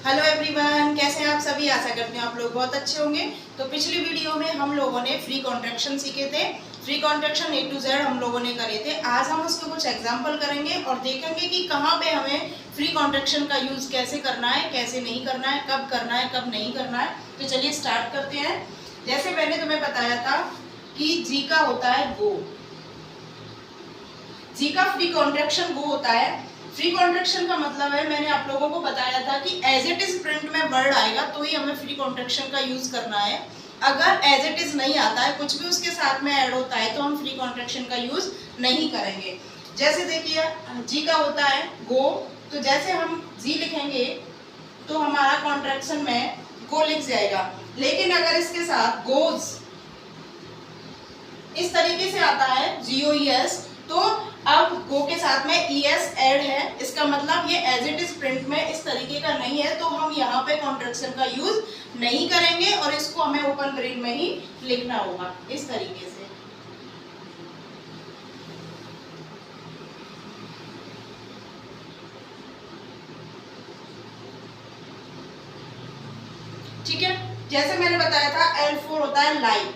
Hello everyone, कैसे हैं आप सभी। आशा करती हूँ आप लोग बहुत अच्छे होंगे। तो पिछली वीडियो में हम लोगों ने फ्री कॉन्ट्रैक्शन सीखे थे। Free contraction A to Z हम लोगों ने करे थे। आज हम उसके कुछ एग्जांपल करेंगे और देखेंगे कि कहाँ पे हमें फ्री कॉन्ट्रैक्शन का यूज कैसे करना है, कैसे नहीं करना है, कब करना है, कब नहीं करना है। तो चलिए स्टार्ट करते हैं। जैसे मैंने तुम्हें बताया था कि जी का होता है गो, जी का फ्री कॉन्ट्रैक्शन गो होता है। फ्री कॉन्ट्रैक्शन का मतलब है, मैंने आप लोगों को बताया था कि एज इट इज प्रिंट में वर्ड आएगा तो ही हमें फ्री कॉन्ट्रैक्शन का यूज करना है। अगर एज इट इज नहीं आता है, कुछ भी उसके साथ में ऐड होता है, तो हम फ्री कॉन्ट्रैक्शन का यूज नहीं करेंगे। जैसे देखिए जी का होता है गो, तो जैसे हम जी लिखेंगे तो हमारा कॉन्ट्रैक्शन में गो लिख जाएगा। लेकिन अगर इसके साथ गोज इस तरीके से आता है GOES, तो अब गो के साथ में ES ऐड है, इसका मतलब ये एज इट इज प्रिंट में इस तरीके का नहीं है, तो हम यहाँ पे कॉन्ट्रैक्शन का यूज नहीं करेंगे और इसको हमें ओपन ब्रेल में ही लिखना होगा इस तरीके से। ठीक है, जैसे मैंने बताया था L4 होता है लाइक,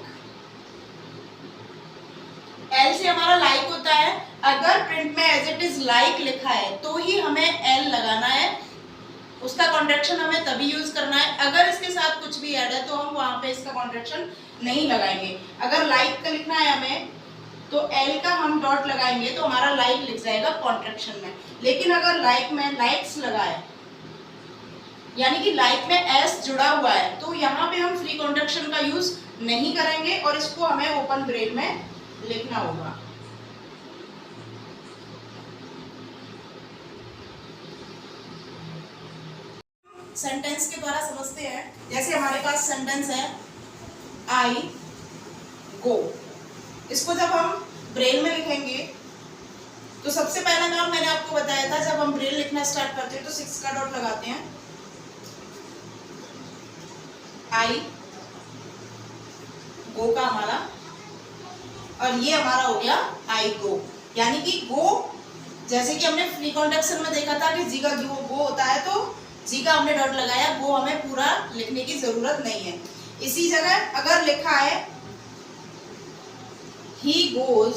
L से हमारा लाइक होता है। अगर प्रिंट में एज इट इज लाइक लिखा है तो ही हमें L लगाना है, उसका कॉन्ट्रैक्शन हमें तभी यूज करना है। अगर इसके साथ कुछ भी ऐड है तो हम वहां पे इसका कॉन्ट्रैक्शन नहीं लगाएंगे। अगर लाइक का लिखना है हमें तो L का हम डॉट लगाएंगे तो हमारा लाइक लिख जाएगा कॉन्ट्रैक्शन में। लेकिन अगर लाइक में लाइक्स लगा है, यानी कि लाइक में S जुड़ा हुआ है, तो यहाँ पे हम फ्री कॉन्ट्रैक्शन का यूज नहीं करेंगे और इसको हमें ओपन ब्रेल में लिखना होगा। सेंटेंस के द्वारा समझते हैं। जैसे हमारे पास सेंटेंस है आई गो, इसको जब हम ब्रेल में लिखेंगे तो सबसे पहला काम मैंने आपको बताया था, जब हम ब्रेल लिखना स्टार्ट करते हैं तो 6 का डॉट लगाते हैं। आई गो का हमारा, और ये हमारा हो गया आई गो, यानी कि गो, जैसे कि हमने फ्री कॉन्ट्रैक्शन में देखा था कि जी का गो होता है, तो जी का हमने डॉट लगाया, गो हमें पूरा लिखने की जरूरत नहीं है। इसी जगह अगर लिखा है ही गोज,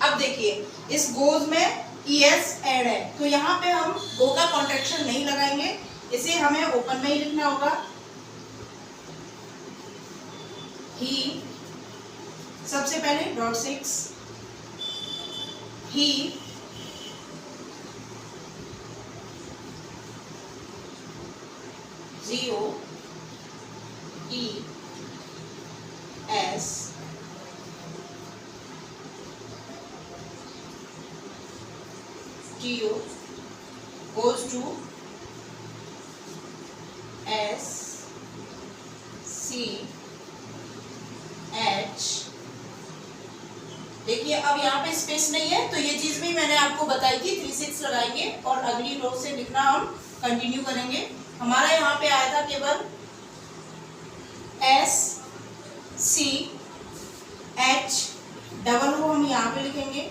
अब देखिए इस गोज में ES ऐड है, तो यहाँ पे हम गो का कॉन्ट्रैक्शन नहीं लगाएंगे, इसे हमें ओपन में ही लिखना होगा। ही, सबसे पहले dot 6, he GOES GO goes to SCH। देखिए अब यहाँ पे स्पेस नहीं है, तो ये चीज भी मैंने आपको बताई थी। 3-6 लगाएंगे और अगली रो से लिखना हम कंटिन्यू करेंगे। हमारा यहाँ पे आया था केवल SCH, डबल रो हम यहाँ पे लिखेंगे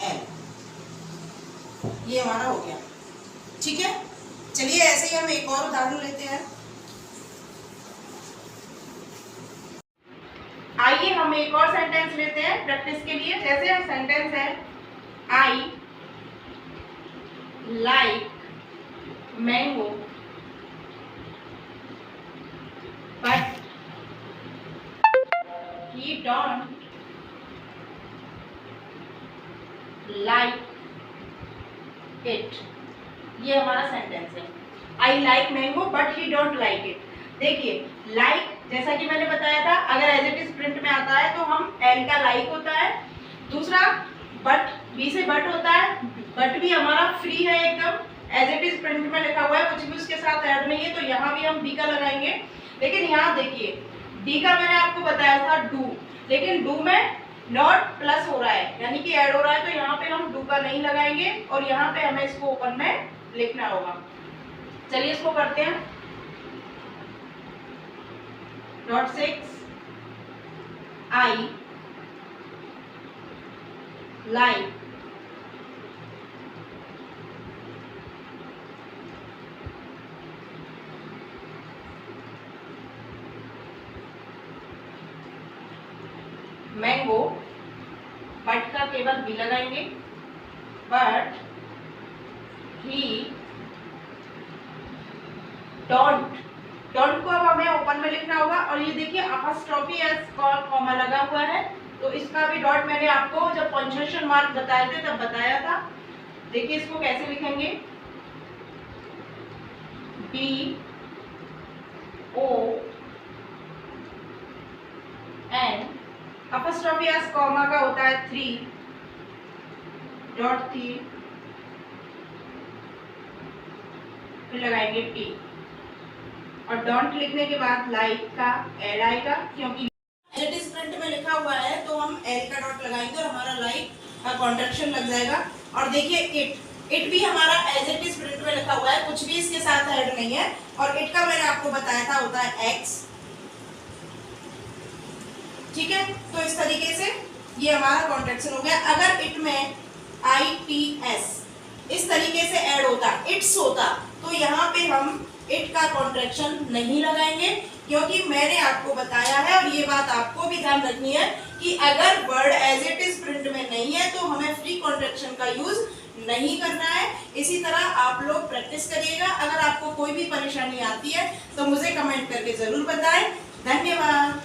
L, ये हमारा हो गया। ठीक है, चलिए ऐसे ही हम एक और उदाहरण लेते हैं। आइए हम एक और सेंटेंस लेते हैं प्रैक्टिस के लिए। जैसे हम सेंटेंस है I like mango but he don't like it, ये हमारा सेंटेंस है। I like mango but he don't like it. देखिए लाइक, जैसा कि मैंने बताया था, अगर एज इट इज प्रिंट में आता है तो हम L का लाइक होता है। दूसरा बट, B से बट होता है, बट भी हमारा फ्री है एकदम, एज इट इज प्रिंट में लिखा हुआ है, कुछ भी उसके साथ ऐड नहीं है, तो यहाँ भी हम B का लगाएंगे। लेकिन यहाँ देखिए D का मैंने आपको बताया था डू, लेकिन डू में नॉट प्लस हो रहा है, यानी कि ऐड हो रहा है, तो यहाँ पे हम डू का नहीं लगाएंगे और यहाँ पे हमें इसको ओपन में लिखना होगा। चलिए इसको करते हैं। .6 आई लाइक मैंगो, बट का केवल बी लगाएंगे, बट ही डोंट, डोंट को अब हमें ओपन में लिखना होगा। और ये देखिए अपॉस्ट्रोफी एस कॉमा लगा हुआ है, तो इसका भी डॉट मैंने आपको जब पंक्चुएशन मार्क बताए थे तब बताया था। देखिए इसको कैसे लिखेंगे, B O N, apostrophe S comma का होता है 3 डॉट 3, फिर लगाएंगे टी, और डोंट लिखने के बाद लाइक का एल आएगा, क्योंकि एज इट इज प्रिंट में लिखा हुआ है तो हम एल का डॉट लगाएंगे और हमारा लाइक का कॉन्ट्रैक्शन लग जाएगा। और देखिए इट भी हमारा एज इट इज प्रिंट में लिखा हुआ है, कुछ भी इसके साथ ऐड नहीं है। और इट का मैंने आपको बताया था होता है एक्स, ठीक है। तो इस तरीके से ये हमारा कॉन्ट्रैक्शन हो गया। अगर इट में आई टी एस इस तरीके से ऐड होता, इट्स होता, तो यहाँ पे हम इट का कॉन्ट्रैक्शन नहीं लगाएंगे, क्योंकि मैंने आपको बताया है और ये बात आपको भी ध्यान रखनी है कि अगर word as it is print में नहीं है तो हमें फ्री कॉन्ट्रैक्शन का यूज नहीं करना है। इसी तरह आप लोग प्रैक्टिस करिएगा। अगर आपको कोई भी परेशानी आती है तो मुझे कमेंट करके जरूर बताएं। धन्यवाद।